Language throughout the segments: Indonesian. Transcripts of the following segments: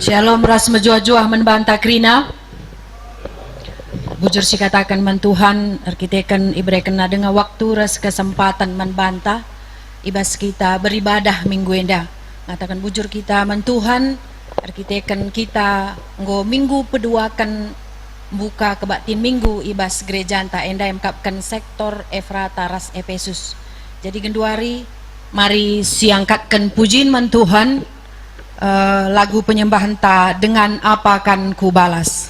Shalom ras menjuah-juah membantah krina. Bujur si katakan mentuhan arkiteken ibrekan dengan waktu ras kesempatan membantah ibas kita beribadah minggu enda. Ngatakan bujur kita mentuhan arkiteken kita nggo minggu peduakan buka kebatin minggu ibas gereja anta enda mkapkan sektor Efrata ras Efesus. Jadi genduari mari siangkatkan pujian mentuhan lagu penyembahan ta dengan apakan ku balas.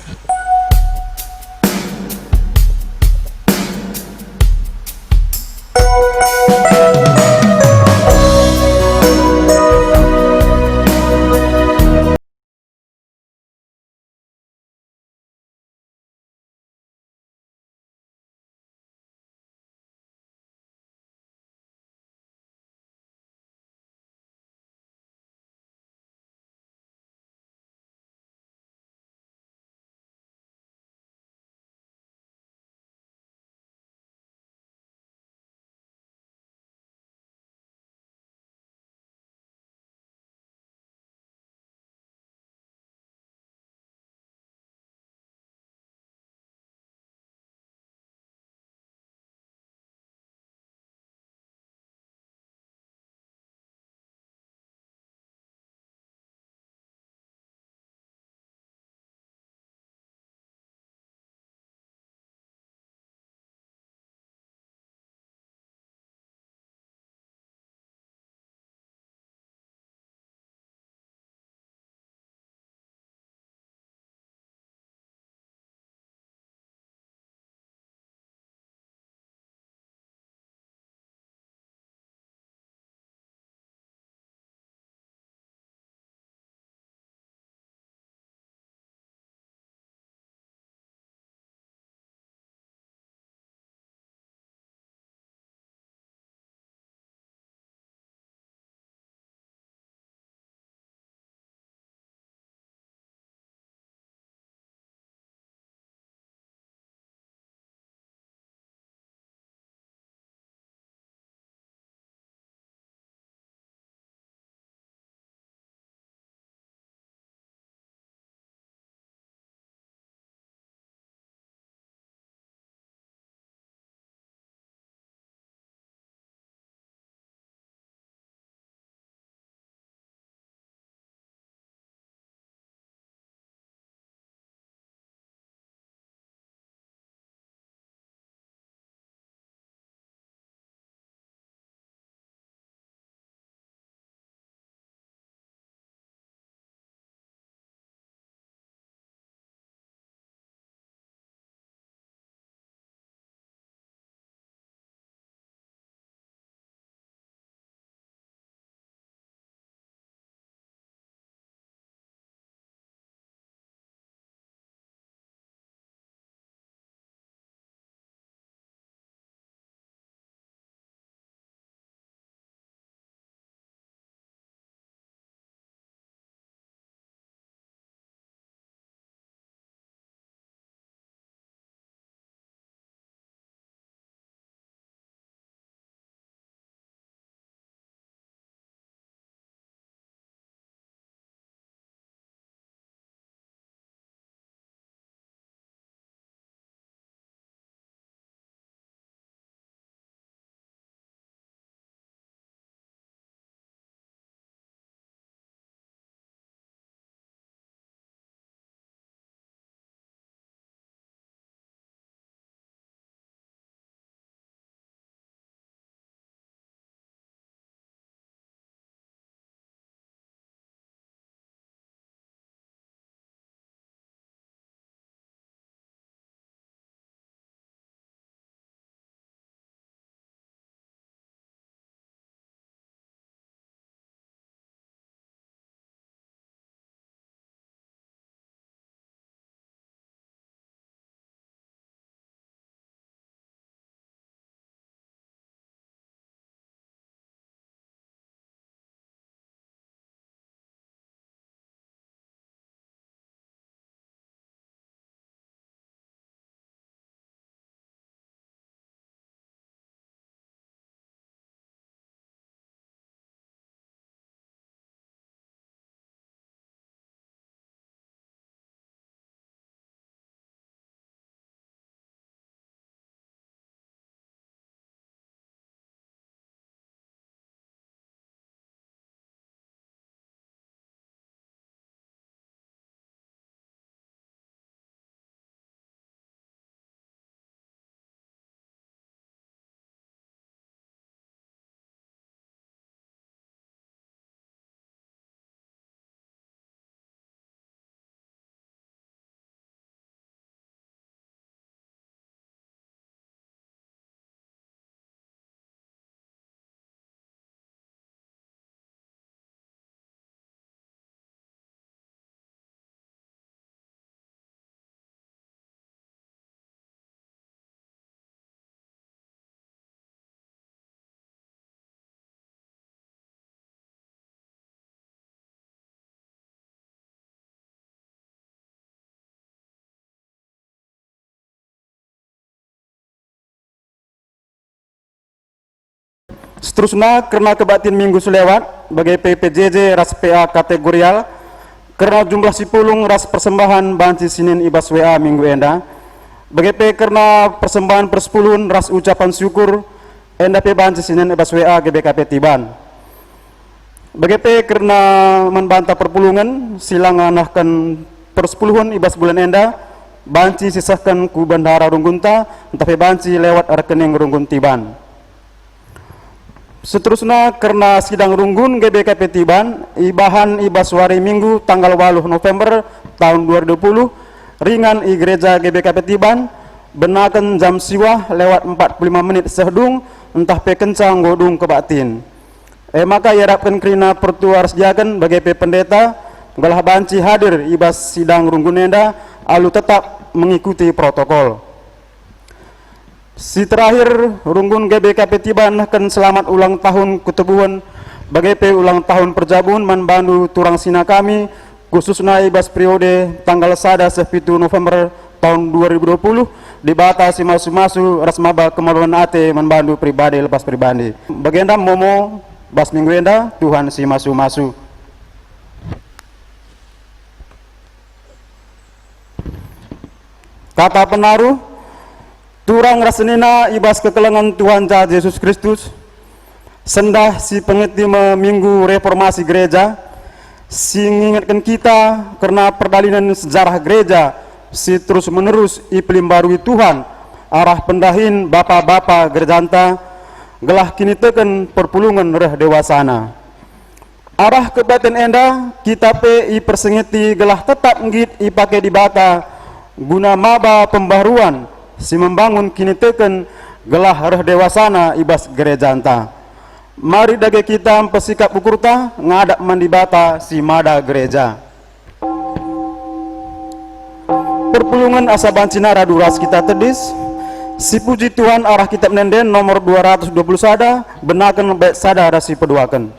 Seterusnya karena kebatin minggu selewat bagi PPJJ ras PA kategorial karena jumlah si pulung ras persembahan banci Senin ibas WA minggu enda bagi P karena persembahan persepuluhan ras ucapan syukur enda P banci Senin ibas WA GBKP Tiban bagi P karena membantah perpulungan silang anahkan persepuluhan ibas bulan enda banci sisahkan ku bandara Runggunta tapi banci lewat rekening Runggun Tiban. Seterusnya karena sidang Runggun GBKP Tiban ibahan ibaswari minggu tanggal 8 November tahun 2020 ringan i gereja GBKP Tiban benakan jam siwah lewat 45 menit sehdung entah pe kencang godung kebatin maka yarapkan kerina pertuar sediakan bagi pe pendeta galah banci hadir ibas sidang Runggun enda alu tetap mengikuti protokol. Si terakhir Runggun GBKP Tiban akan selamat ulang tahun ketebuhan bagi P ulang tahun perjabuan manbandu turang sina kami khususnya ibas periode tanggal 1 November tahun 2020 dibatasi masu-masu rasmaba kemaluan ate manbandu pribadi lepas pribadi bagenda momo bas minggu enda Tuhan si masu-masu. Kata penaruh turang rasenina ibas kekelengan Tuhan Jah Yesus Kristus sendah si pengeti minggu reformasi gereja si mengingatkan kita karena perdalinan sejarah gereja si terus menerus iplim barui Tuhan arah pendahin bapa-bapa gerjanta gelah kini teken perpulungan reh dewasana arah kebatin enda kita pe i persengeti gelah tetap ngit i pakai di bata guna maba pembaruan si membangun kini teken gelah reh dewasana ibas gereja anta. Mari dage kita pesikap ukurta ngadak mandibata si mada gereja. Perpulungan asa bancinara duras kita tedis. Si puji Tuhan arah kitab nenden nomor 220 sada benakan baik sada rasi peduakan.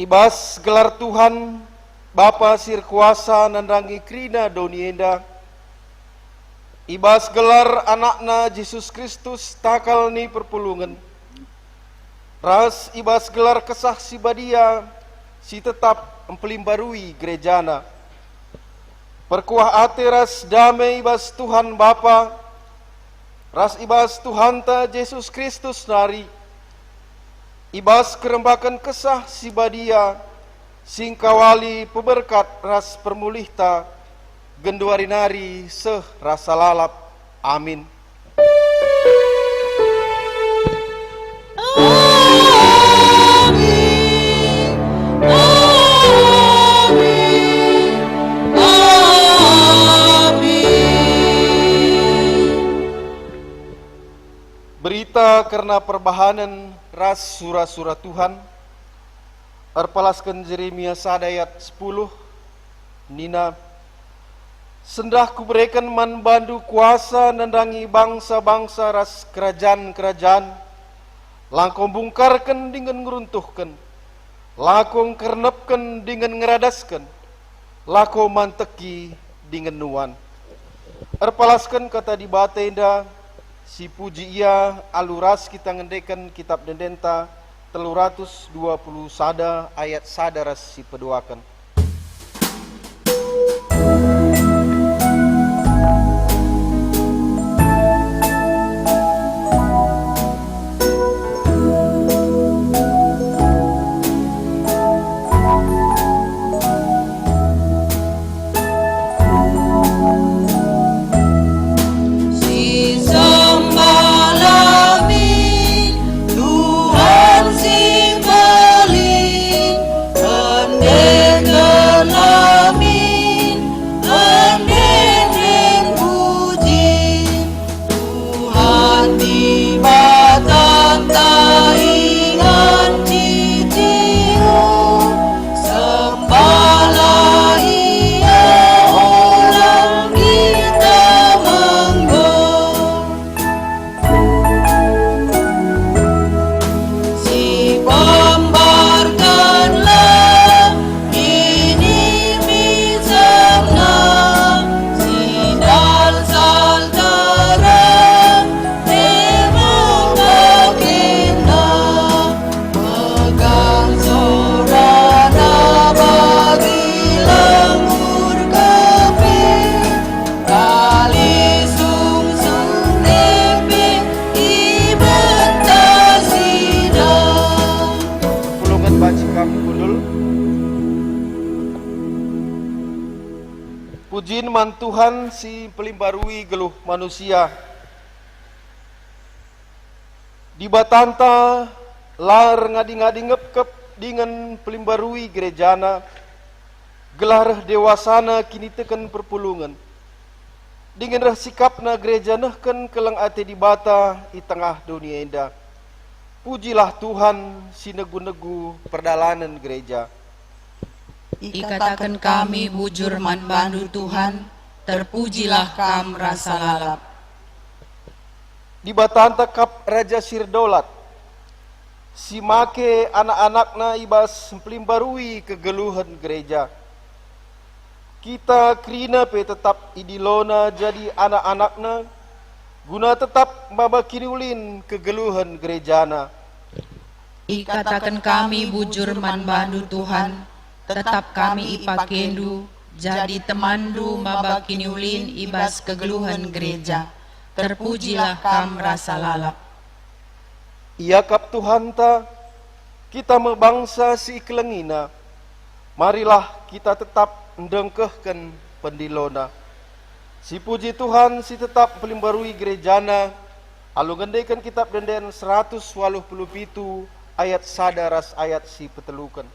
Ibas gelar Tuhan Bapa sir kuasa nandangi krina donienda ibas gelar anakna Yesus Kristus takal ni perpulungan ras ibas gelar kesah si badia si tetap empelimbarui gerejana perkuah ate ras damai ibas Tuhan Bapa ras ibas Tuhan ta Yesus Kristus nari ibas kerembakan kesah si badia, sing kawali peberkat ras permulihta, genduari nari seh rasa lalap. Amin. Berita karena perbahanan ras surah-surah Tuhan, arpalaskan Jeremia sadayat 10, Nina, sendah kuberikan man bandu kuasa nendangi bangsa-bangsa ras kerajaan-kerajaan, langkong bungkarkan dengan ngeruntuhkan, lakong kernepkan dengan ngeradaskan, lako manteki dengan nuan. Arpalaskan kata di batenda, si puji ia aluras kita ngendekan kitab dendenta 320 sada ayat sadaras si peduakan. Pujiin man Tuhan si pelimbarui geluh manusia. Di batanta lar ngadi-ngadi ngep-kep dengan pelimbarui gerejana, gelar dewasana kini teken perpulungan. Dengan rah sikapna gereja nehken kelang ate di bata di tengah dunia indah. Pujilah Tuhan si negu-negu perdalanan gereja. Ikatakan kami bujur man bandu Tuhan, terpujilah kam rasa lalap. Di batanta kap Raja Sirdolat, si make anak-anakna ibas pelimbarui kegeluhan gereja. Kita krina pe tetap idilona jadi anak-anakna, guna tetap mabakiriulin kegeluhan gerejana. Ikatakan kami bujur man bandu Tuhan, tetap kami ipakendu, jadi temandu mabakiniulin ibas kegeluhan gereja. Terpujilah kam rasa lalap. Ia kap Tuhan ta, kita membangsa si iklengina, marilah kita tetap ndengkehkan pendilona. Si puji Tuhan si tetap pelimbarui gerejana, alu ngendekan kitab denden 187 ayat sadaras ayat si petelukan.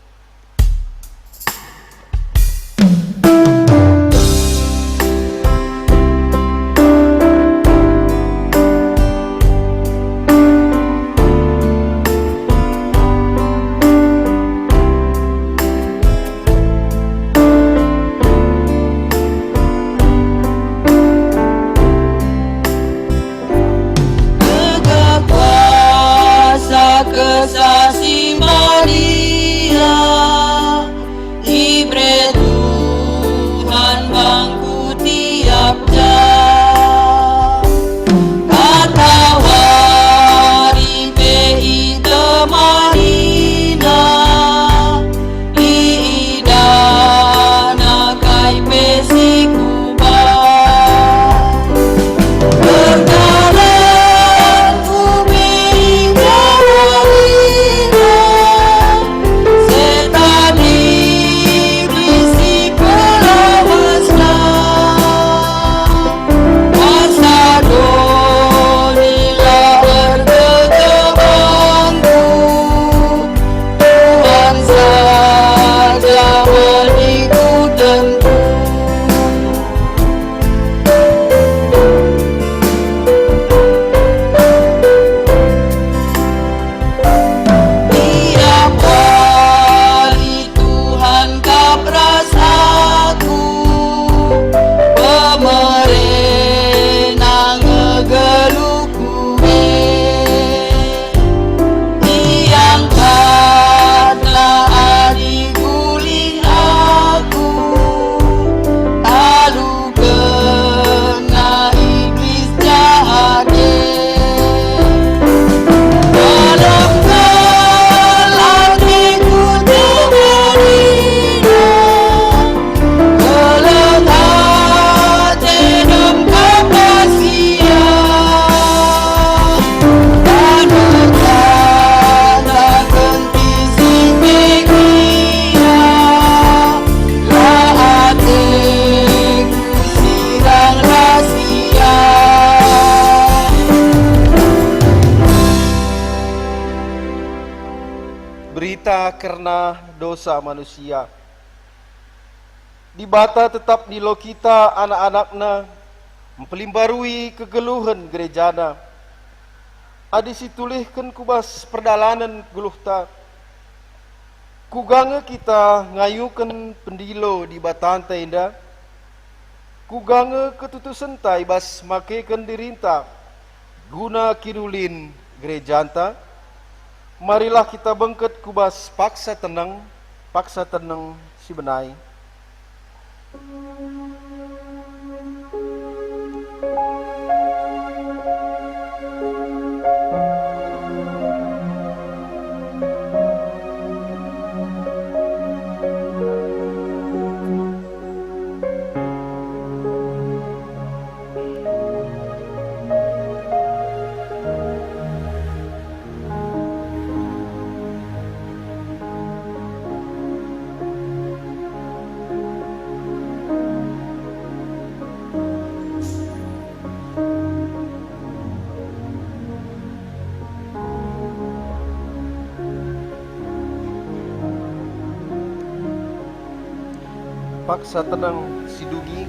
Kesasi Maria berita karena dosa manusia. Dibata tetap nilo kita anak-anakna, mempelimbarui kegeluhan gerejana. Adi situlihkan kubas perdalanan geluhta. Kugange kita ngayukan pendilo di batan tenda. Kugange ketutusan ibas makekan dirinta. Guna kidulin gerejanta. Marilah kita bengket kubas paksa tenang si benai. Paksa tenang si Dugi.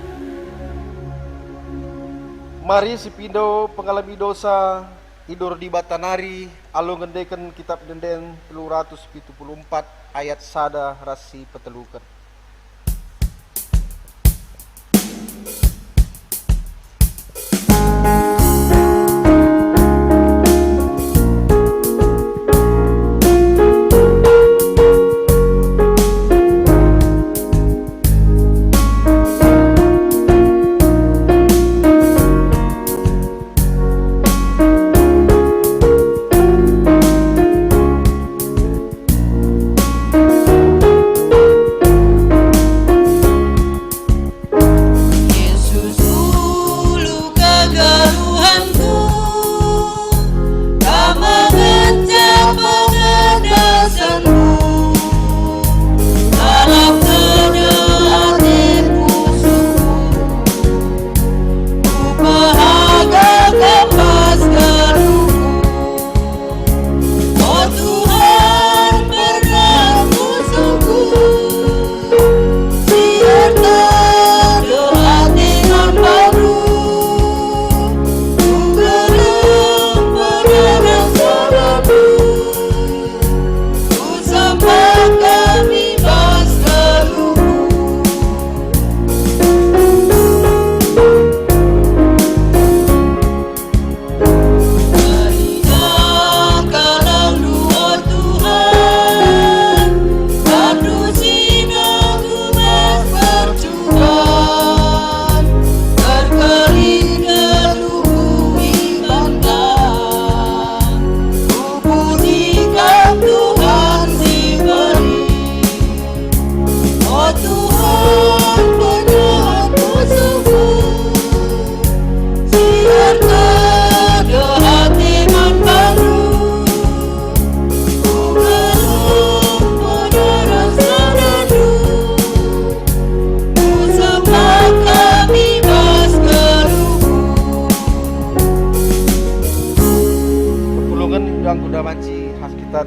Mari si Pindo pengalami dosa tidur di batanari alo ngendekan kitab denden 374 ayat sada rasi petelukan.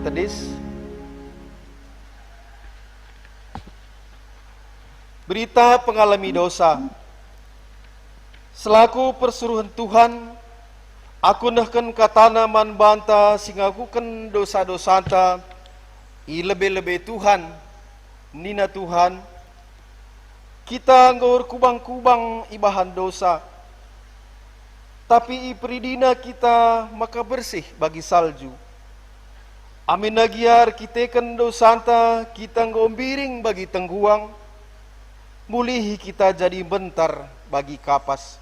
Tedis. Berita pengalami dosa. Selaku persuruhan Tuhan, aku nahkan katana man banta singakukan dosa-dosanta i lebih-lebih Tuhan, nina Tuhan. Kita ngor kubang-kubang ibahan dosa. Tapi i peridina kita maka bersih bagi salju. Amin nagiar kita kan dosanta kita ngombiring bagi tengguang, mulihi kita jadi bentar bagi kapas.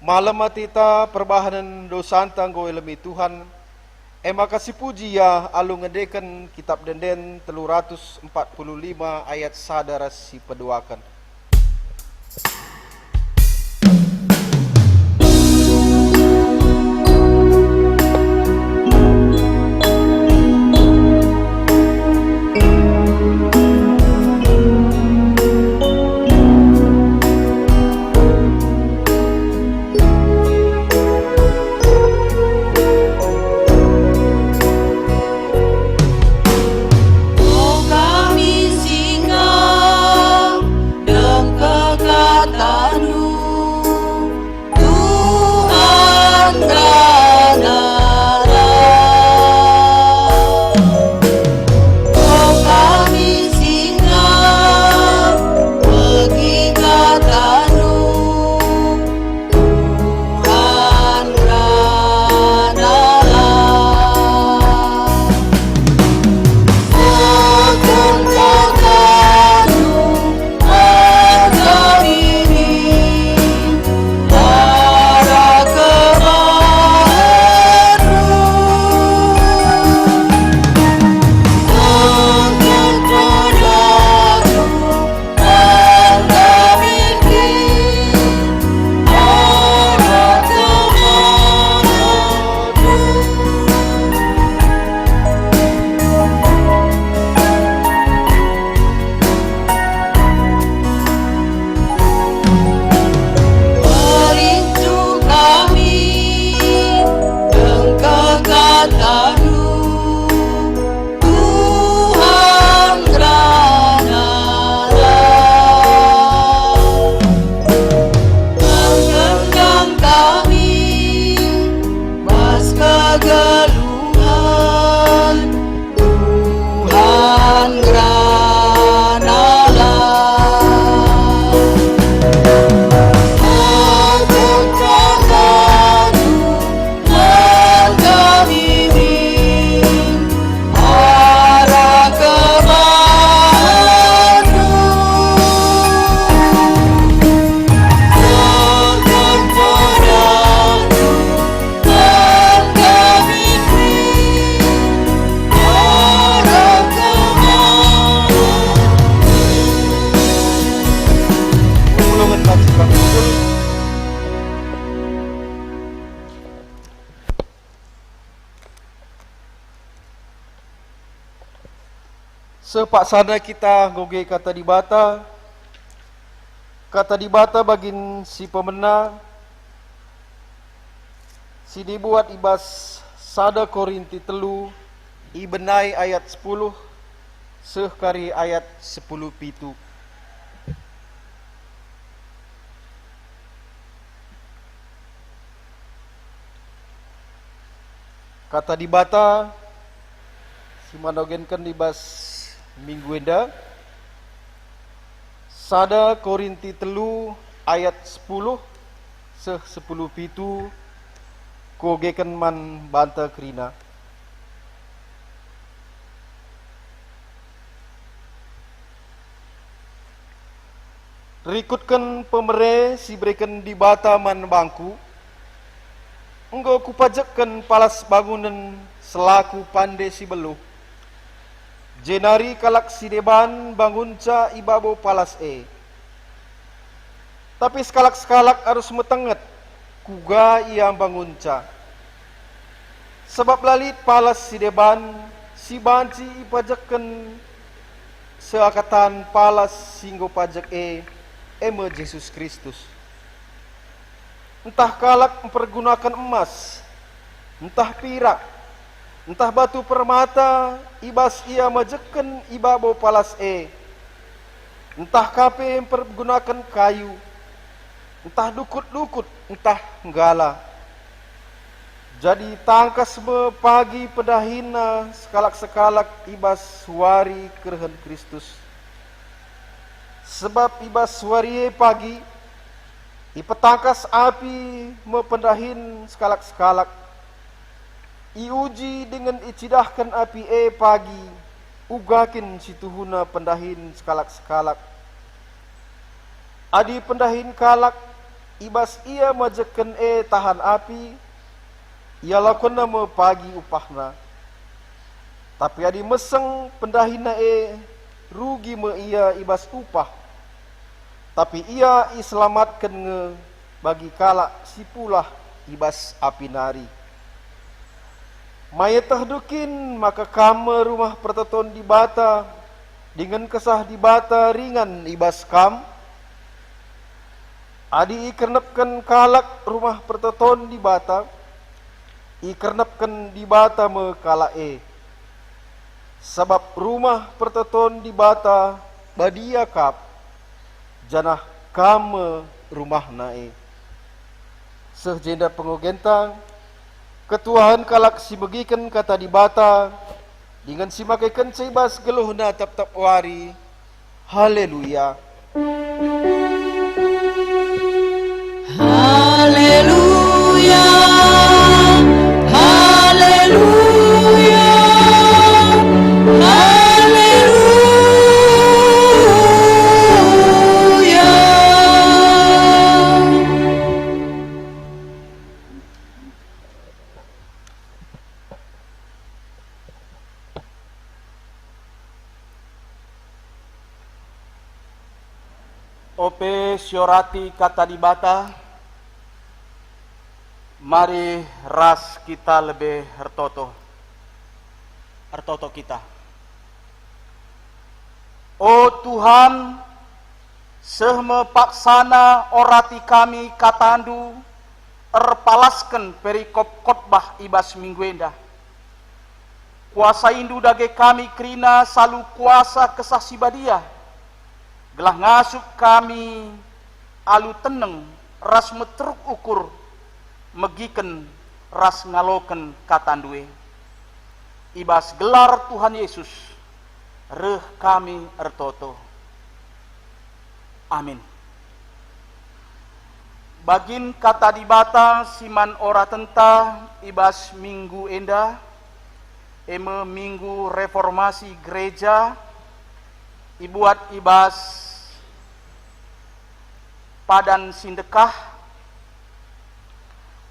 Malam matita perbahanan dosanta ngoelemi Tuhan, makasih puji ya alu ngedekan kitab denden 345 ayat sadar si peduakan. Sepaksana kita goge kata dibata bagin si pemena, si dibuat ibas sada Korinti telu, ibenai ayat 10, sekari ayat 10 pitu. Kata dibata, si manogenkan dibas minggu enda, sada Korinti telu ayat 10, 10 pitu, kogekan man banta krina. Rikutkan pemere si berikan dibata man bangku, engkau kupajakkan palas bangunan selaku pandai si beluh. Jenari kalak si deban bangunca ibabo palas Tapi sekalak-sekalak harus metenget, kuga ia bangunca. Sebab lalit palas si deban, si banci ipajakkan seakatan palas singgo pajak eme Yesus Kristus. Entah kalak mempergunakan emas, entah pirak, entah batu permata, ibas ia majekken ibabo palas entah kape mempergunakan kayu, entah dukut-dukut, entah gala. Jadi tangkas me pagi pedahina sekalak-sekalak ibas suari kerhen Kristus. Sebab ibas suari pagi, ipetangkas api me pendahin sekalak-sekalak. Iuji dengan icidahkan api pagi, ugakin situhuna pendahin sekalak-sekalak. Adi pendahin kalak, ibas ia majekken tahan api, ia lakona me pagi upahna. Tapi adi meseng pendahina rugi me ia ibas upah. Tapi ia iselamatkan nge bagi kalak sipulah ibas api nari. Maya tahdukin maka kama rumah perteton dibata dengan kesah dibata ringan ibas kam. Adi ikernepkan kalak rumah perteton dibata, ikernepkan dibata me kalak Sebab rumah perteton dibata badia kap, janah kama rumah nae. Sehjenda pengogentang, ketuahan kalak si begikan kata dibata, dengan si makaikan cebas geluhna tap-tap wari. Haleluya. Haleluya, haleluya, haleluya. Ope syorati kata dibata, mari ras kita lebih hertoto kita. Oh Tuhan, sehme paksana orati kami katandu, erpalaskan perikop khotbah ibas minggu endah. Kuasa indu dage kami krina salu kuasa kesah sibadia. Gelah ngasup kami alu teneng ras meteruk ukur megiken ras ngaloken katandue. Ibas gelar Tuhan Yesus reh kami ertoto. Amin. Bagin kata dibata siman ora tenta ibas minggu enda eme minggu reformasi gereja ibuat ibas padan sindekah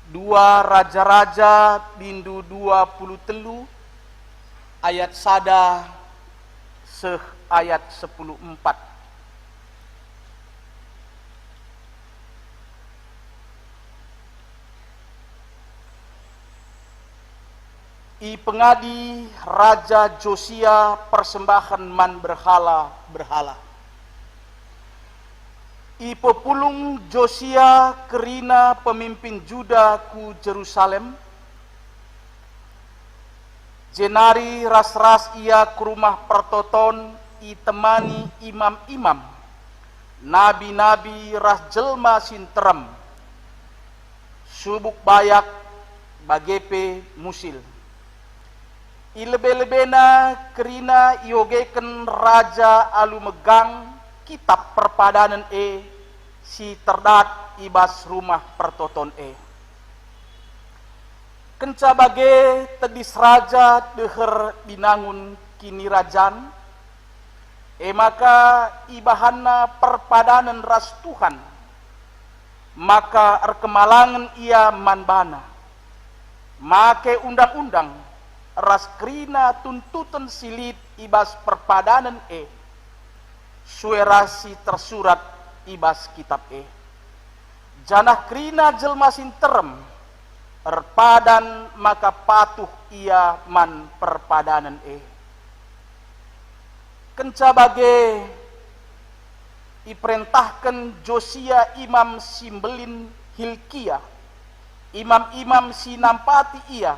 2 Raja-Raja bindu 23 ayat sada seh ayat 10:4. I pengadi Raja Josia persembahan man berhala. I pepulung Josia kerina pemimpin Juda ku Jerusalem. Jenari ras-ras ia ke rumah pertoton i temani imam-imam, nabi-nabi ras jelma sinterem, subuk bayak bagepe musil. I lebe-lebena kerina iogeken raja alu megang kitab perpadanan si terdat ibas rumah pertoton kenca bage tedis raja deher binangun kini rajan maka ibahana perpadanan ras Tuhan maka erkemalangan ia manbana make undang-undang ras krina tuntutan silit ibas perpadanan suerasi tersurat ibas kitab janah krina jelma sinterem erpadan maka patuh ia man perpadanan kenca bage iperintahkan Josia imam simbelin Hilkia imam-imam si nampati ia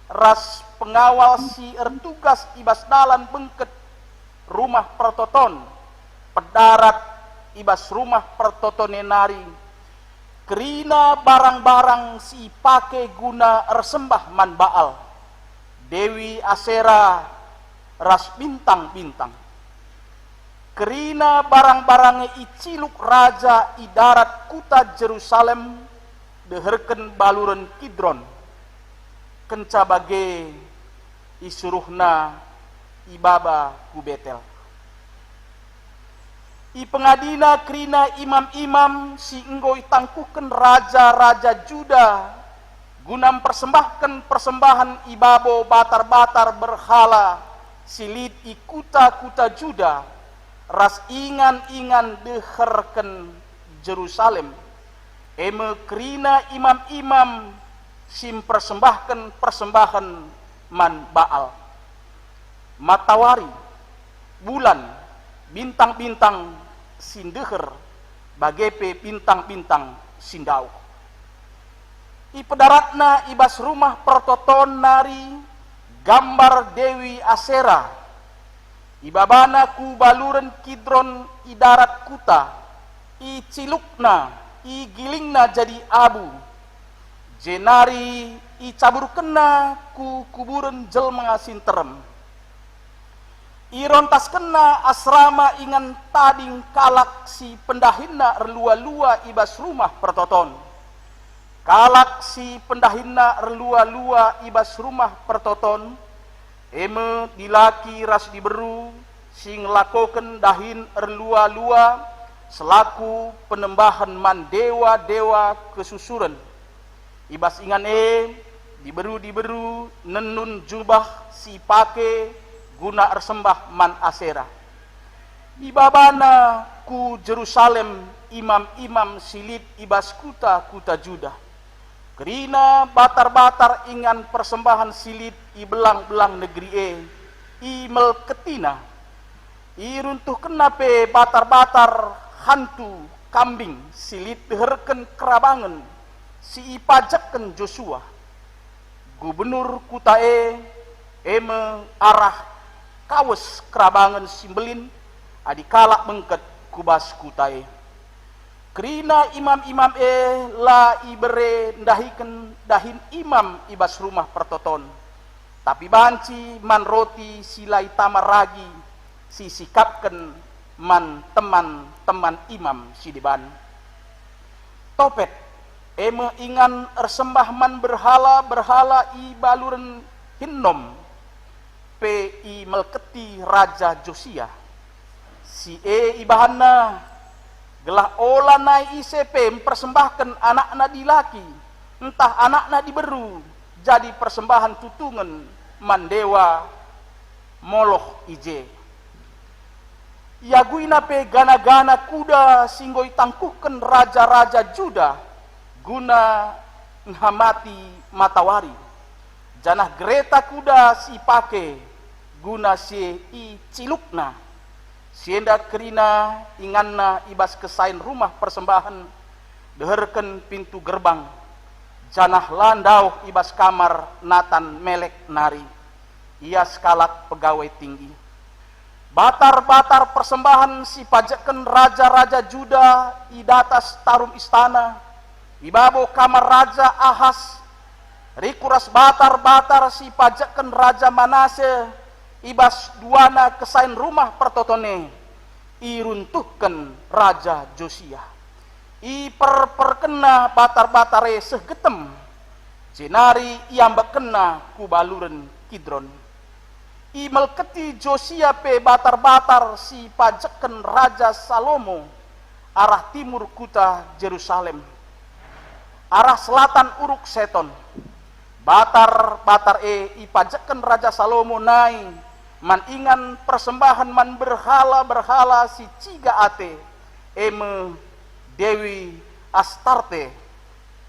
ras pengawal si ertugas ibas dalan bengket rumah pertoton pedarat ibas rumah pertotonenari kerina barang-barang si pake guna ersembah man Baal Dewi Asera ras bintang-bintang kerina barang-barangnya iciluk raja idarat kuta Jerusalem deherken baluren Kidron kenca bage isuruhna ibaba ku Betel. I pengadina krina imam-imam si enggoy tangkuken raja-raja Juda gunam persembahkan persembahan ibabo batar-batar berhala silit i kuta-kuta Juda ras ingan-ingan deherken Jerusalem eme krina imam-imam sim persembahkan persembahan man Baal matawari bulan bintang-bintang sindeher bagepe bintang-bintang sindau i pedaratna ibas rumah pertoton nari gambar Dewi Asera ibabana ku baluren Kidron idarat kuta i cilukna i gilingna jadi abu jenari i cabur kena ku kuburen jelma sinterem irontas kena asrama ingan tading kalak si pendahinna erlua-lua ibas rumah pertoton kalak si pendahinna erlua-lua ibas rumah pertoton eme dilaki ras diberu sing lakoken dahin erlua-lua selaku penembahan man dewa-dewa kesusuren ibas ingan diberu nenun jubah si pake guna ersembah man Asera ibabana ku Jerusalem imam-imam silit ibas kuta-kuta Juda kerina batar-batar ingan persembahan silit i belang-belang negeri i melketina i runtuh kenape batar-batar hantu kambing silit deherken kerabangan si ipajaken Joshua gubernur kuta eme arah kawes kerabangan simbelin adikalak mengket kubas kutai kerina imam-imam la ibere ndahiken dahin imam ibas rumah pertoton tapi banci man roti silai tamaragi si sikapken man teman-teman imam sidiban topet eme ingan ersembah man berhala i baluren Hinnom pi melketi Raja Josia si ibahana gelah ola nai ICP mempersembahkan anakna dilaki entah anakna diberu jadi persembahan tutungan mandewa Moloch ije yaguina pe gana-gana kuda singgoi tangkuken raja-raja Juda guna nghamati matawari janah gereta kuda si pake guna si i cilukna sienda kerina inganna ibas kesain rumah persembahan deherken pintu gerbang janah landau ibas kamar natan melek nari ia skalak pegawai tinggi batar-batar persembahan si pajaken raja-raja Juda i datas tarum istana i babo kamar raja Ahas rikuras batar-batar si pajaken raja Manase ibas duana kesain rumah pertotone i runtuhken raja Josia i perperkena batar-batare segetem jenari iambak kena kubaluren Kidron i melketi Josia pe batar-batar si pajaken raja Salomo arah timur kuta Jerusalem arah selatan uruk Seton batar-batar i pajaken raja Salomo nai man ingan persembahan man berhala-berhala si ciga ate eme Dewi Astarte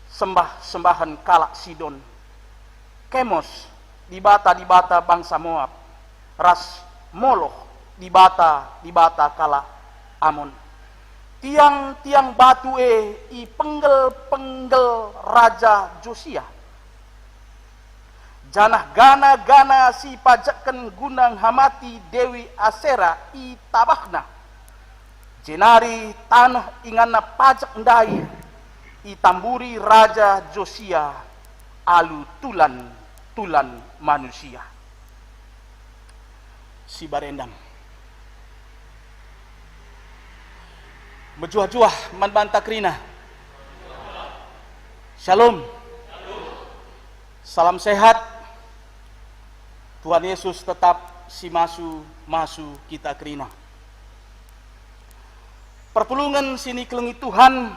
sembah-sembahan kalak Sidon Kemos di bata bangsa Moab ras Moloch di bata kala Amon tiang-tiang batu i penggel-penggel raja Josia janah gana-gana si pajaken gunang hamati Dewi Asera i tabahna jenari tanah ingana pajak ndai i tamburi raja Josia alu tulan manusia si barendam bejuah-juah man banta krina shalom salam sehat Tuhan Yesus tetap si masu kita krina perpulungan sini kelengi Tuhan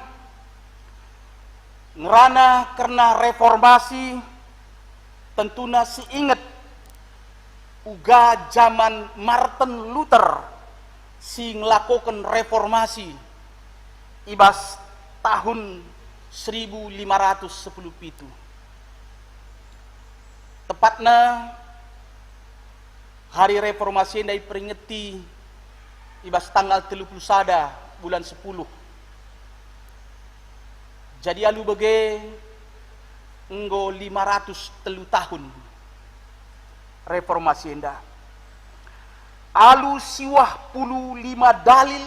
ngerana karena reformasi tentuna si inget uga zaman Martin Luther si ngelakukan reformasi ibas tahun 1510 pitu tepatnya hari reformasi yang diperingati ibas tanggal 31 bulan 10 jadi alu bege enggo 503 tahun reformasi enda alu siwah puluh 5 dalil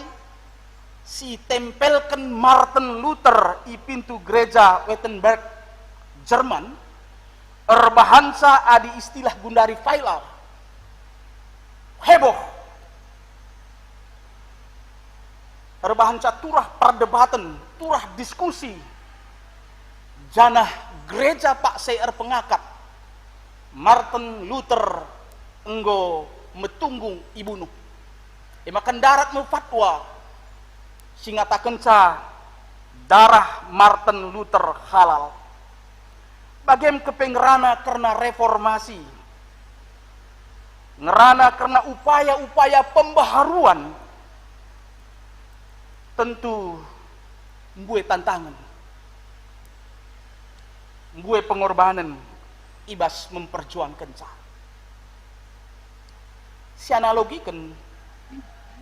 si tempelkan Martin Luther i pintu gereja Wittenberg Jerman erbahansa adi istilah Gundari Feiler heboh erbahansa turah perdebatan turah diskusi janah gereja Pak Seir pengakat Martin Luther enggo metunggung ibunuh makan darat mu fatwa singatakan ca darah Martin Luther halal bagem kepengerana karena reformasi ngerana karena upaya-upaya pembaharuan tentu mbue tantangan mbue pengorbanan ibas memperjuangkan ca si analogikan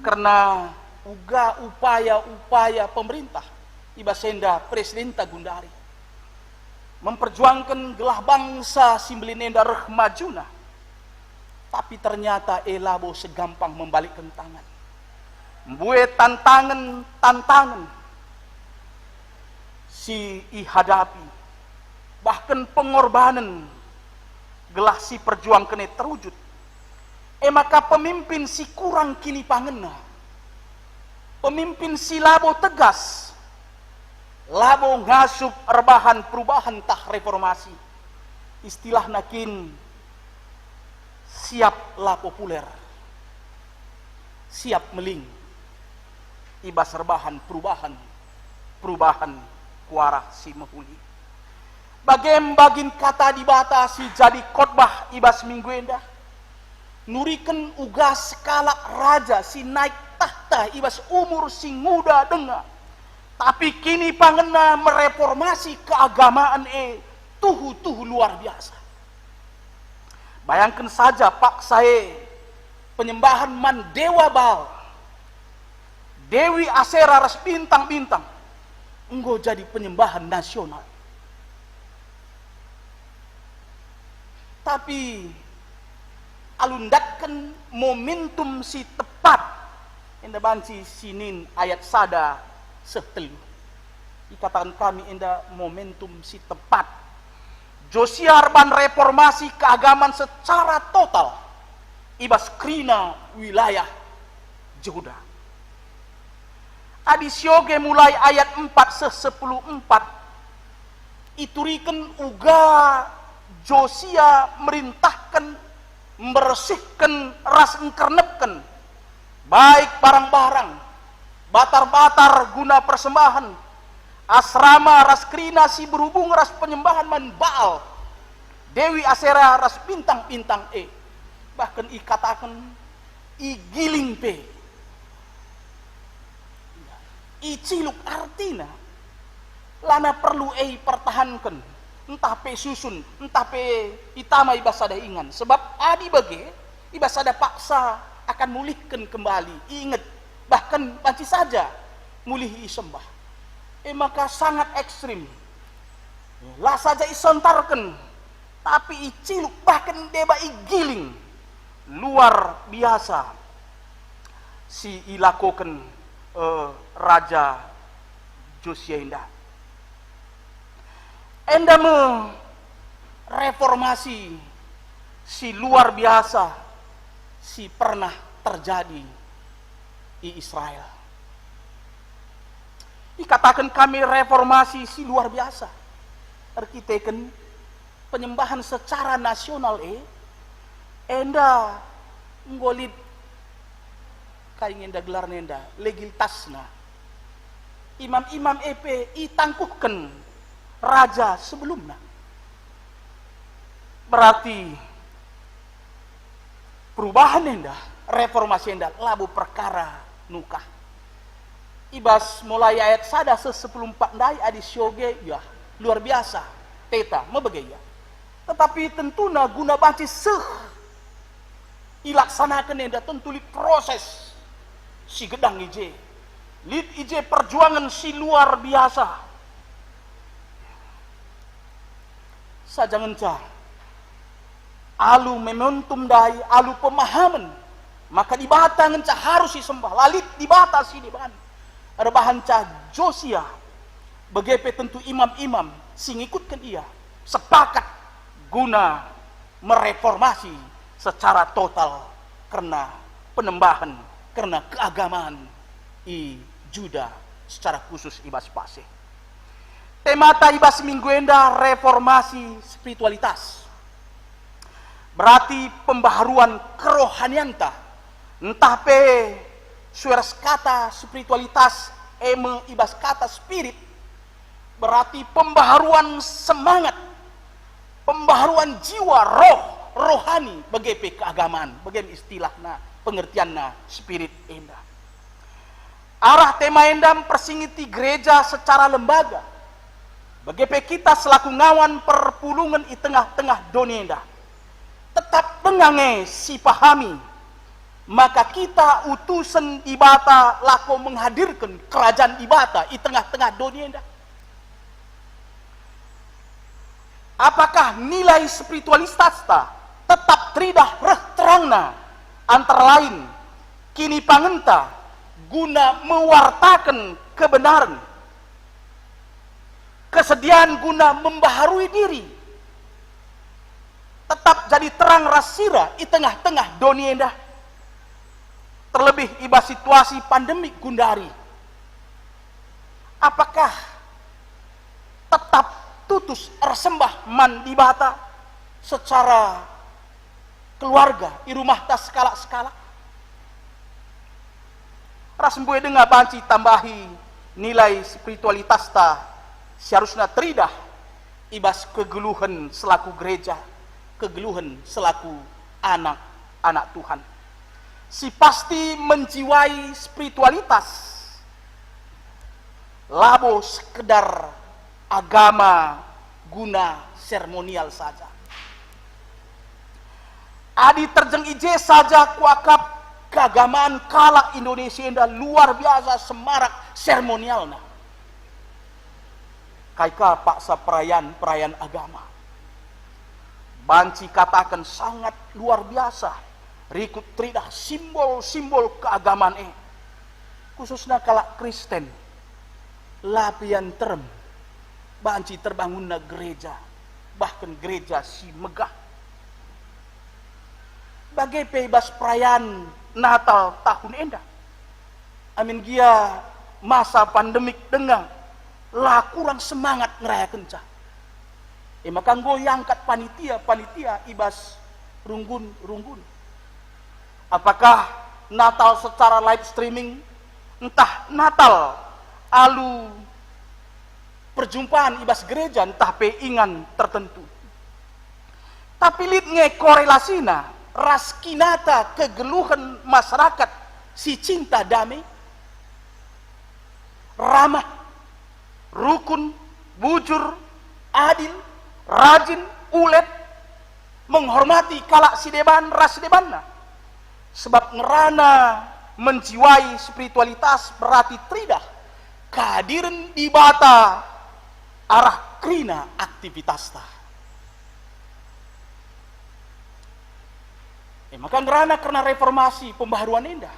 karena uga upaya-upaya pemerintah ibasenda Presidenta Gundari memperjuangkan gelah bangsa simbelinenda rehmajuna tapi ternyata elabo segampang membalikkan tangan mbue tantangan si ihadapi bahkan pengorbanan gelah si perjuangkan terwujud maka pemimpin si kurang kini pangena pemimpin si labo tegas labo ngasup erbahan perubahan tah reformasi istilah nakin siap la populer siap meling ibas erbahan perubahan kuarah si mehuli bagin kata dibatasi jadi khotbah ibas minggu endah nuriken uga skala raja si naik tahta ibas umur si muda dengar tapi kini pangena mereformasi keagamaan tuhu luar biasa Bayangkan saja Pak saya penyembahan man dewa Baal, Dewi Asera ras bintang-bintang, engkau jadi penyembahan nasional. Tapi alundatkan momentum si tepat enda banci sinin ayat sada setelu. Dikatakan kami enda momentum si tepat Josia arban reformasi keagamaan secara total ibas krina wilayah Yehuda. Adisyoge mulai ayat 4 se-10 iturikan uga Josia merintahkan membersihkan ras engkernepkan baik barang-barang batar-batar guna persembahan asrama ras krina si berhubung ras penyembahan man Baal Dewi Asera ras bintang-bintang bahkan ikatakan igiling iciluk artina lana perlu pertahankan entah susun entah itama ibasada ingan sebab adi bage ibasada paksa akan mulihkan kembali ingat bahkan panci saja mulihi sembah maka sangat ekstrim lah saja isontarkan tapi iciluk bahkan deba igiling luar biasa si ilakokan Raja Josia enda reformasi si luar biasa si pernah terjadi di Israel. Dikatakan kami reformasi si luar biasa. Arkiteken penyembahan secara nasional enda nggolit kaing enda gelar nenda legilitasna. Imam-imam itangkuhkan raja sebelumnya. Berarti perubahan enda, reformasi enda labu perkara nukah. Ibas mulai ayat sada se-10 dai adisyoge ya luar biasa teta mebegaya. Tetapi tentunya guna banci ilaksanakan enda tentu proses si gedang ije lid ije perjuangan si luar biasa sajangan cah alu momentum dai alu pemahaman maka dibata ngencah harus disembah lalit dibata si diban ada bahan cah Josia begepe tentu imam-imam sing ikutkan ia sepakat guna mereformasi secara total karena penembahan karena keagamaan i Juda secara khusus ibas pase. Temata ibas minggu enda reformasi spiritualitas. Berarti pembaharuan kerohanianta. Entah sueras kata spiritualitas ibas kata spirit. Berarti pembaharuan semangat, pembaharuan jiwa, rohani bagaimana keagamaan, bagaimana istilahnya, pengertiannya spirit enda. Arah tema endam persingiti gereja secara lembaga. Bagaimana kita selaku ngawan perpulungan di tengah-tengah dunia enda. Tetap dengange si pahami. Maka kita utusan ibata lako menghadirkan kerajaan ibata di tengah-tengah dunia enda. Apakah nilai spiritualitas tetap tridah terangna antara lain kini pangenta guna mewartakan kebenaran kesediaan guna membaharui diri tetap jadi terang rasira di tengah-tengah dunia indah terlebih iba situasi pandemik gundari apakah tetap tutus ersembah man dibata secara keluarga di rumah tas skala-skala rasembue dengan banci tambahi nilai spiritualitas seharusnya teridah ibas kegeluhan selaku gereja kegeluhan selaku anak-anak Tuhan si pasti menjiwai spiritualitas labo sekedar agama guna seremonial saja Adi terjeng ije saja kuakap keagamaan kala Indonesia indah luar biasa semarak seremonialna. Kaika paksa perayaan agama. Banci katakan sangat luar biasa. Rikut tridah simbol-simbol keagamaan khususnya kala Kristen. Lapian terem. Banci terbangunna gereja. Bahkan gereja si megah. Bagai bebas perayaan Natal tahun endah. Amin gia masa pandemik dengang lah kurang semangat ngerayakeun cah. Maka goyangkat panitia ibas runggun. Apakah Natal secara live streaming, entah Natal alu perjumpaan ibas gereja, entah peingan tertentu. Tapi lihat nge korelasina raskinata kegeluhan masyarakat si cinta damai, ramah, rukun, bujur, adil, rajin, ulet, menghormati kalak si deban, ras debanna. Sebab ngerana menjiwai spiritualitas berarti tridah kehadiran di bata arah krina aktivitas ta. Maka ngerana karena reformasi pembaharuan indah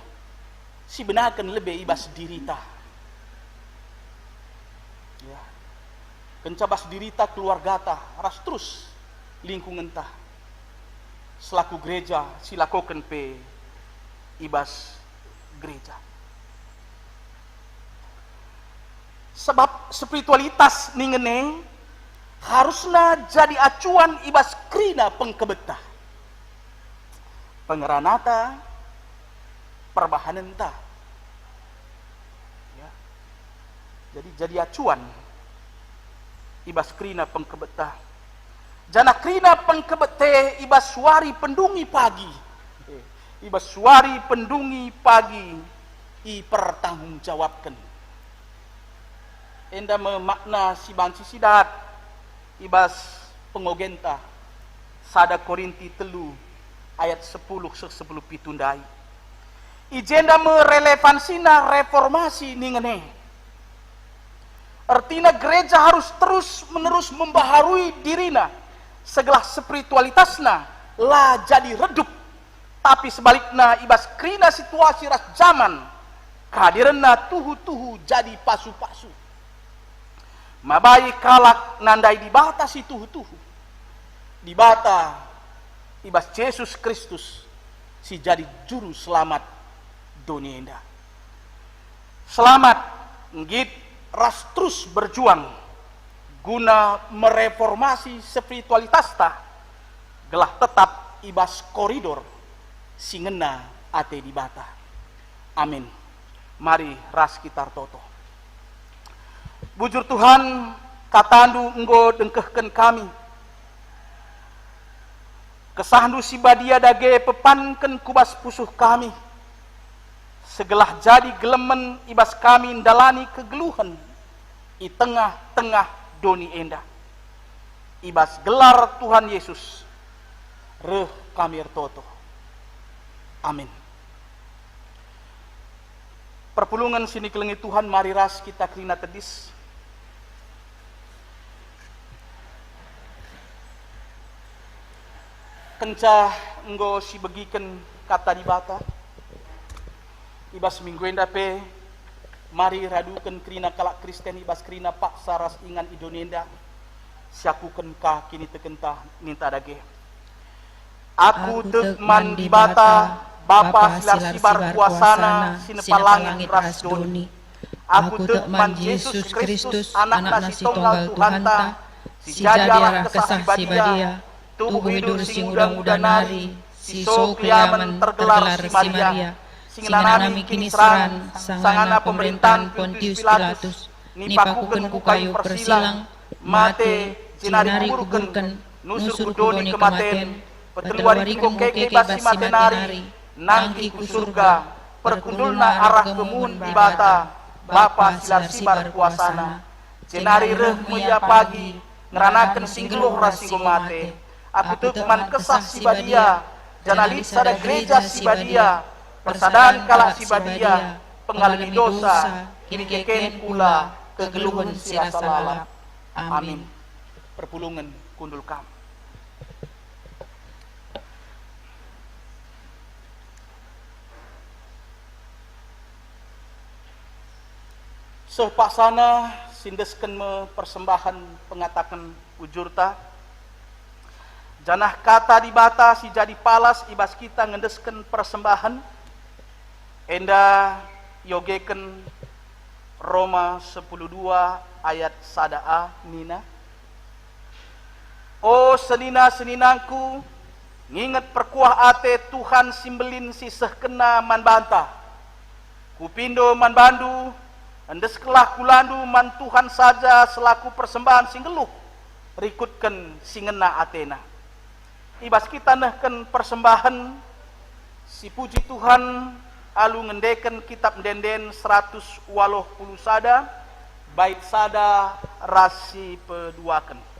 si benakan lebih ibas dirita. Ya. Kencabas dirita keluarga ta, ras terus lingkungan ta. Selaku gereja silakokan pe ibas gereja. Sebab spiritualitas ningene haruslah jadi acuan ibas krina pengkebetah. Pengeranata perbahanenta. Ya. Jadi acuan ibas krina pengkebetah. Jana krina pengkebete ibas suari pendungi pagi. Ibas suari pendungi pagi i pertanggungjawabkan. Enda memakna si banci sidat ibas pengogenta sada Korinti 3 ayat 10 pitundai. Ijenda merelevansina reformasi ningene. Artinya gereja harus terus menerus membaharui dirina. Segala spiritualitasna lah jadi redup. Tapi sebaliknya ibas krina situasi ras zaman. Kehadiranna tuhu-tuhu jadi pasu-pasu. Mabai kalak nandai dibatasi tuhu-tuhu. Dibata ibas Yesus Kristus si jadi juru selamat dunia indah. Selamat ngit ras terus berjuang guna mereformasi spiritualitas ta gelah tetap ibas koridor singena ate dibata. Amin. Mari ras kita toto. Bujur Tuhan katandu enggo dengkehken kami. Kesahandu si badia dage pepanken kubas pusuh kami. Segelah jadi gelemen ibas kami ndalani kegeluhan i tengah-tengah doni endah. Ibas gelar Tuhan Yesus reh kami ertoto. Amin. Perpulungan sini kelengi Tuhan mari ras kita krina tedis. Kencah enggo si begiken kata dibata ibas minggu endape mari raduken krina kalak Kristen ibas krina paksa ras ingan idonenda siakuken ka kini tekentah ninta dage aku tekman dibata Bapa silar-sibar kuasana sinepalangin ras doni aku tekman Yesus Kristus anak nasi tunggal Tuhanta si jajarah kesah si badia tubuh hidur sing udah nari, si so kliamen tergelar si Maria, sing nanami kini seran, sangana pemerintahan Pontius Pilatus, nipakuken ku kayu persilang, mate, jinari kuburken, nusuk kudoni kematen, peteluari ku keke basi matenari, nangki ku surga, perkundulna arah kemun di bata, Bapa silar-sibar kuasana, jenari reh muya pagi, ngeranaken singgeluh rasinggo mate, aku tekman kesah si badia, janalit sada gereja sibadia, persadaan kala sibadia, pengalami dosa, kini keken pula kegeluhan sirasa lalap. Amin. Perpulungan kundul kam. Sepaksana sindesken me persembahan pengatakan ujurta. Janah kata dibata si jadi palas ibas kita ngendesken persembahan. Enda yogeken Roma 10:2 ayat 1a nina. Oh senina-seninangku, nginget perkuah ate Tuhan simbelin si sehkena man banta. Kupindo man bandu, endes kelah kulandu man Tuhan saja selaku persembahan singgeluh rikutkan singena atena. Ibas kita nehken persembahan si puji Tuhan alu ngendeken kitab denden 180 sada bait sada rasi peduaken.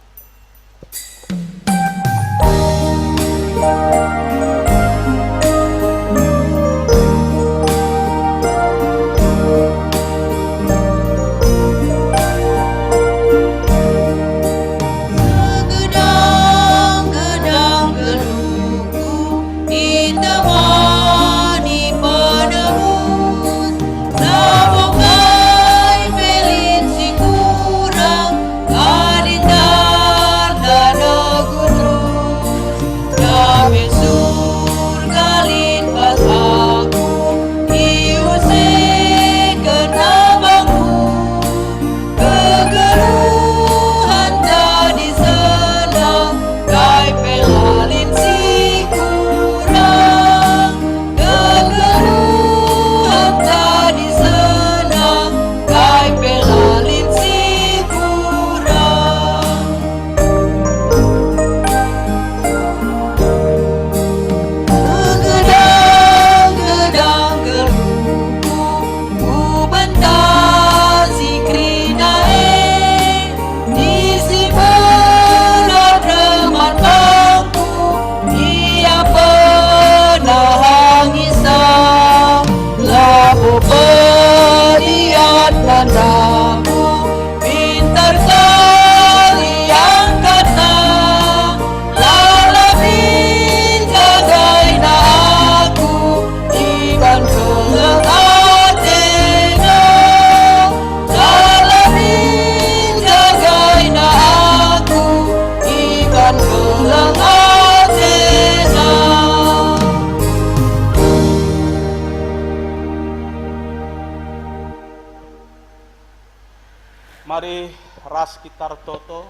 Mari ras kita retoto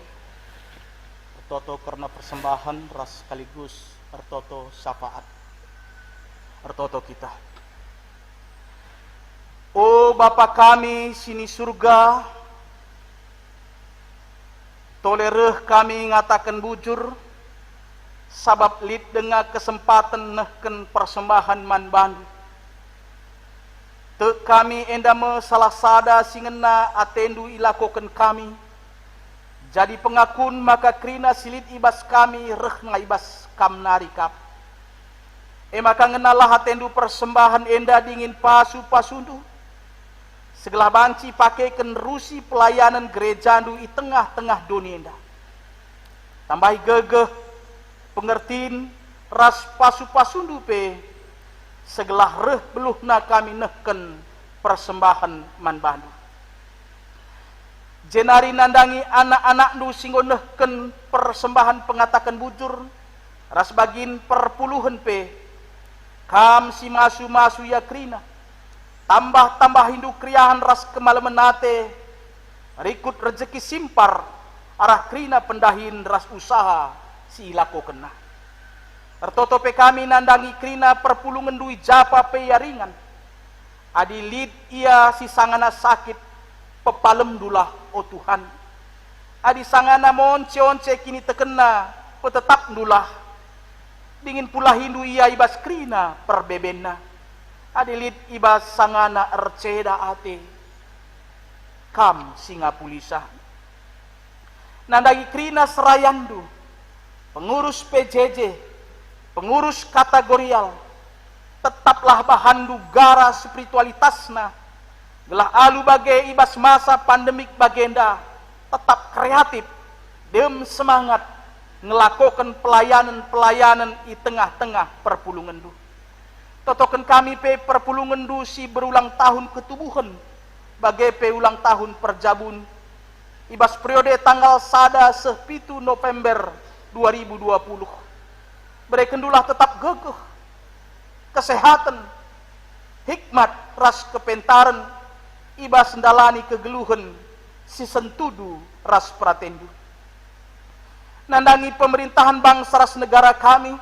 karena persembahan, ras sekaligus retoto syafaat, retoto kita. Oh Bapa kami sini surga, tolereh kami ngatakan bujur, sabab lid dengan kesempatan nehken persembahan man bandu. Te kami endame salah sada singena atendu ilakoken kami. Jadi pengakun maka krina silit ibas kami reh ngaibas kam narikap. Maka ngenalah atendu persembahan enda dingin pasu pasundu. Segala banci pakaikan rusi pelayanan gerejandu i tengah-tengah dunia enda. Tambahi gegeh pengertiin ras pasu pasundu pe. Segelah reh beluhna kami nehken persembahan man bandu. Jenari nandangi anak-anak nu singgo nehken persembahan pengatakan bujur. Ras bagin perpuluhan pe. Kam si masu-masu ya krina. Tambah-tambah hindu kriahan ras kemalaman nate. Rikut rezeki simpar. Arah krina pendahin ras usaha si ilako kena. Tertoto pe kami nandangi krina perpulungan dui japa pe yaringan. Adi lid ia si sangana sakit pepalem dulah o Tuhan. Adi sangana monce-once kini tekena petetap dulah. Dingin pula hindu ia ibas krina perbebena. Adi lid ibas sangana erceda ate. Kam singa pulisa. Nandangi krina serayandu. Pengurus PJJ. pengurus kategorial, tetaplah bahandu gara spiritualitasna, gelah alu bagai ibas masa pandemik bagenda, tetap kreatif, dem semangat, ngelakukan pelayanan-pelayanan di tengah-tengah perpulungan du. Totokan kami pe perpulungan du si berulang tahun ketubuhan, bagai pe ulang tahun perjabun, ibas periode tanggal 1 November 2020. Berekendulah tetap gegeh, kesehatan, hikmat, ras kepentaran, ibas ndalani kegeluhan, si sentudu ras pratendu. Nandangi pemerintahan bangsa ras negara kami,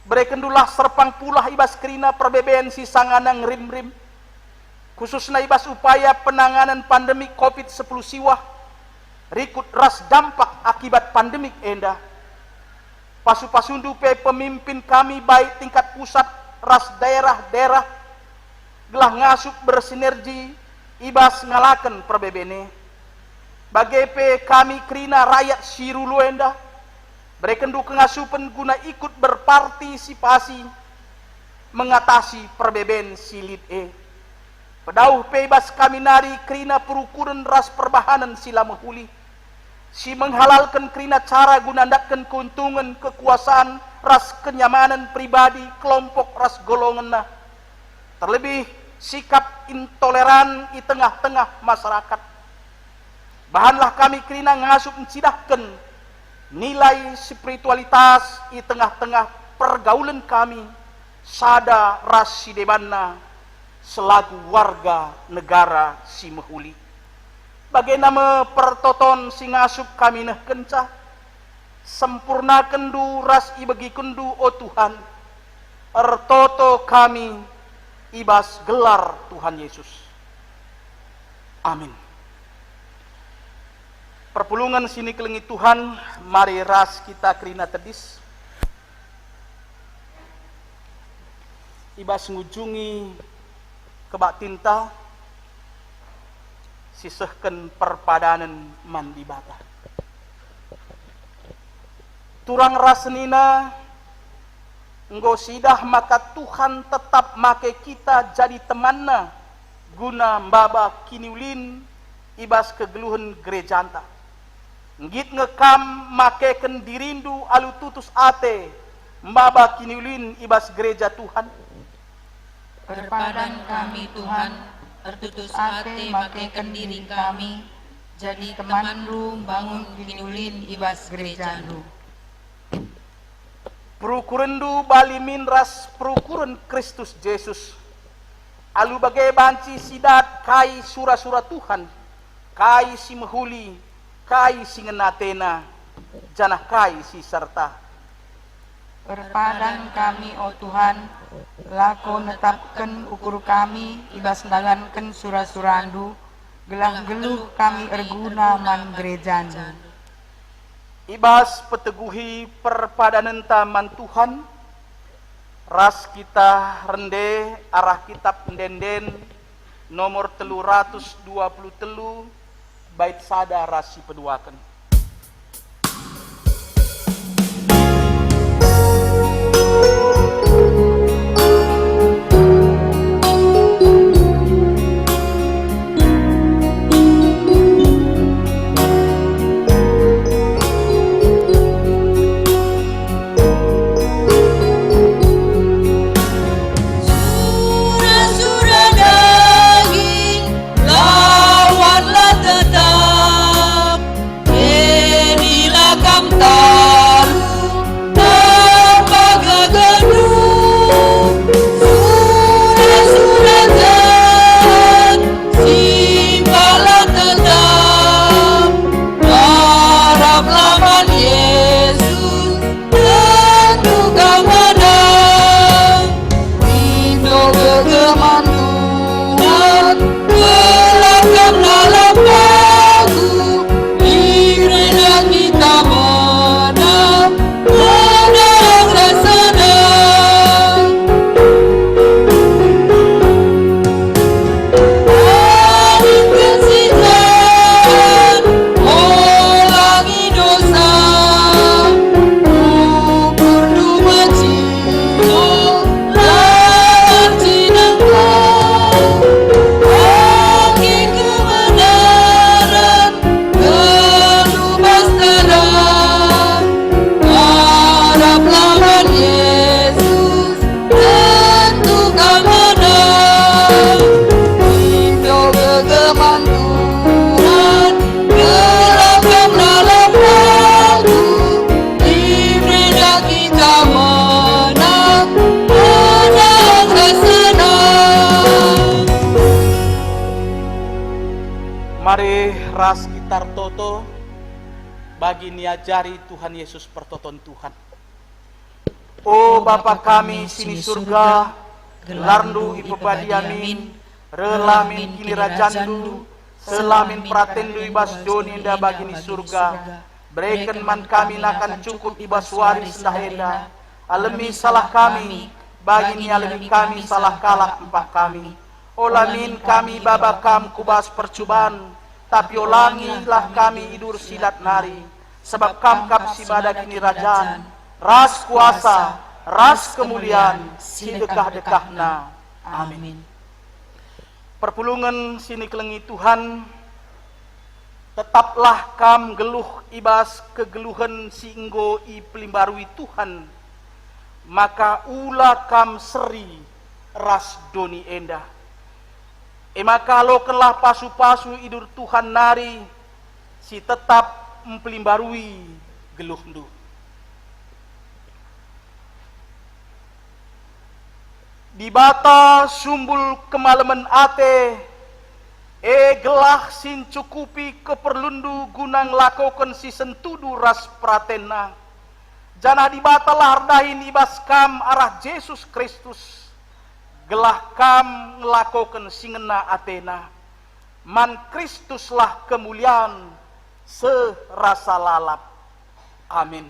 berekendulah serpang pulah ibas kerina perbeben si sanganang rim-rim, khususnya ibas upaya penanganan pandemi COVID-10 siwah, rikut ras dampak akibat pandemik enda. Pasu-pasundu pe pemimpin kami baik tingkat pusat, ras daerah-daerah, gelah ngasup bersinergi, ibas ngalakan perbebene. Bagai pe kami kerina rakyat Sirulu enda, berekendu kengasupan guna ikut berpartisipasi mengatasi perbeben silit Pedauh pe ibas kami nari kerina perukuran ras perbahanan sila mehuli, si menghalalkan kerina cara gunandakan keuntungan kekuasaan ras kenyamanan pribadi kelompok ras golongan, terlebih sikap intoleran di tengah-tengah masyarakat. Bahanlah kami kerina ngasup mencidahkan nilai spiritualitas di tengah-tengah pergaulan kami sada ras sidebana selagu warga negara si mehuli. Bagai nama pertoton si ngasup kami nah kencah, sempurnakan du ras ibagi kendu o Tuhan, ertoto kami ibas gelar Tuhan Yesus. Amin. Perpulungan sini kelengi Tuhan, mari ras kita kerina tedis, ibas ngujungi kebak tinta, sisehkan perpadanan mandi bata. Turang rasenina, enggo sidah maka Tuhan tetap make kita jadi temanna, guna mbaba kiniulin ibas kegeluhan gerejanta. Ngit ngekam makeken dirindu alu tutus ate mbaba kiniulin ibas gereja Tuhan. Perpadan kami Tuhan, tertutus ate makeken diri kami, jadi temandu bangun kiniulin ibas gerejandu. Perukurendu balimin ras perukuren Kristus Yesus. Alu bagai banci sidat kai sura-sura Tuhan, kai si mehuli, kai si ngenatena, janah kai si serta. Perpadan kami o Tuhan, lako netapkan ukur kami, ibas dagankan sura-surandu, gelah geluh kami erguna man gerejandu. Ibas peteguhi perpadanan taman Tuhan, ras kita rende arah kitab ndenden nomor 323 bait sada rasi peduakan. Lawanlah tetap Mari ras gitar toto bagi niajari Tuhan Yesus pertoton Tuhan. O Bapa kami sini surga, gelarndu ipepadiamin, relamin kini rajandu, selamin pratendu ibas doninda bagini surga. Berikan man kami nakan cukup ibas waris dahenda, alemi salah kami, bagini alemi kami salah kalah empat kami. Olamin kami babakam kubas percubaan, tapi olangilah kami idur silat nari, sebab kam kapsi badak ini rajaan, ras kuasa, ras kemuliaan, si dekah-dekahna. Amin. Perpulungan sini kelengi Tuhan, tetaplah kam geluh ibas kegeluhan si inggo i pelimbarui Tuhan, maka ulah kam seri ras doni endah. Maka lo kelah pasu-pasu idur Tuhan nari, si tetap mempelimbarui geluh ndu. Di bata sumbul kemalaman ate, gelah sin cukupi keperlundu gunang lakokan si sentudu ras pratena. Jana di bata lahar dahin ibas kam arah Yesus Kristus. Gelah kam ngelakokan singena Athena, man Kristuslah kemuliaan serasa lalap. Amin.